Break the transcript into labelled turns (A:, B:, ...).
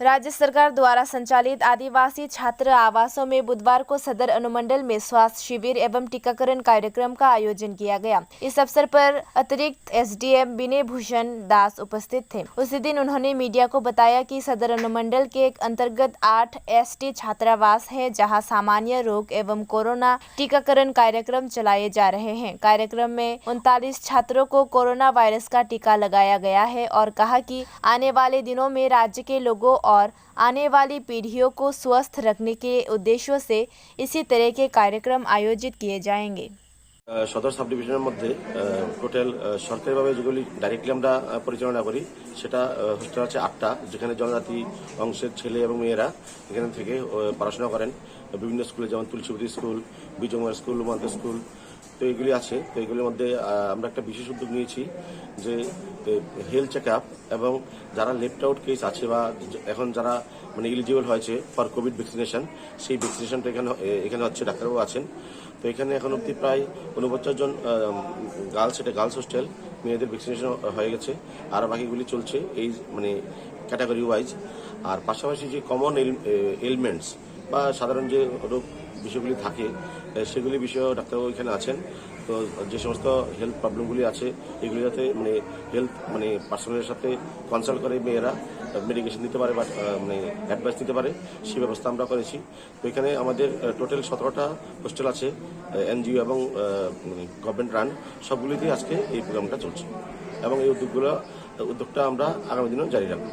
A: राज्य सरकार द्वारा संचालित आदिवासी छात्र आवासों में बुधवार को सदर अनुमंडल में स्वास्थ्य शिविर एवं टीकाकरण कार्यक्रम का आयोजन किया गया। इस अवसर पर अतिरिक्त एसडीएम विनय भूषण दास उपस्थित थे। उसी दिन उन्होंने मीडिया को बताया कि सदर अनुमंडल के अंतर्गत 8 एसटी छात्रावास है, जहां सामान्य रोग एवं कोरोना टीकाकरण कार्यक्रम चलाए जा रहे हैं। कार्यक्रम में 39 छात्रों को कोरोना वायरस का टीका लगाया गया है और कहा कि आने वाले दिनों में राज्य के लोगों और आने वाली पीढ़ियों को स्वस्थ रखने के उद्देश्यों से इसी तरह के कार्यक्रम आयोजित किए जाएंगे।
B: सदर सब डिविजনের মধ্যে টোটাল সরকারিভাবে যেগুলি ডাইরেক্টলি আমরা পরিচালনা করি সেটা হোস্টেল আছে 8টা, যেখানে জনজাতি অংশের ছেলে এবং মেয়েরা এখানে থেকে পড়াশোনা করেন বিভিন্ন স্কুলে, যেমন Tulsibati school, Bijoykumar school, Umanta school. তো এগুলি আছে। তো এগুলির মধ্যে আমরা একটা বিশেষ উদ্যোগ নিয়েছি যে হেলথ চেক আপ এবং যারা লেফট আউট কেস আছে বা এখন যারা মানে এলিজিবল হয়েছে ফর কোভিড ভ্যাকসিনেশন, সেই ভ্যাকসিনেশনটা এখানে হচ্ছে। ডাক্তারবাবু আছেন। তো এখানে এখন অবধি প্রায় 49 জন গার্লস, এটা গার্লস হোস্টেল, মেয়েদের ভ্যাকসিনেশন হয়ে গেছে আর বাকিগুলি চলছে এই মানে ক্যাটাগরি ওয়াইজ। আর পাশাপাশি যে কমন এলিমেন্টস বা সাধারণ যে রোগ বিষয়গুলি থাকে সেগুলি বিষয়েও ডাক্তারবাবু এখানে আছেন। তো যে সমস্ত হেলথ প্রবলেমগুলি আছে এগুলি যাতে মানে হেলথ মানে পার্সোনালের সাথে কনসাল্ট করে মেয়েরা মেডিকেশন দিতে পারে বা মানে অ্যাডভাইস দিতে পারে, সেই ব্যবস্থা আমরা করেছি। তো এখানে আমাদের টোটাল 17টা হোস্টেল আছে, এনজিও এবং মানে গভর্নমেন্ট রান, সবগুলিতেই আজকে এই প্রোগ্রামটা চলছে এবং এই উদ্যোগটা আমরা আগামী দিনেও জারি রাখবো।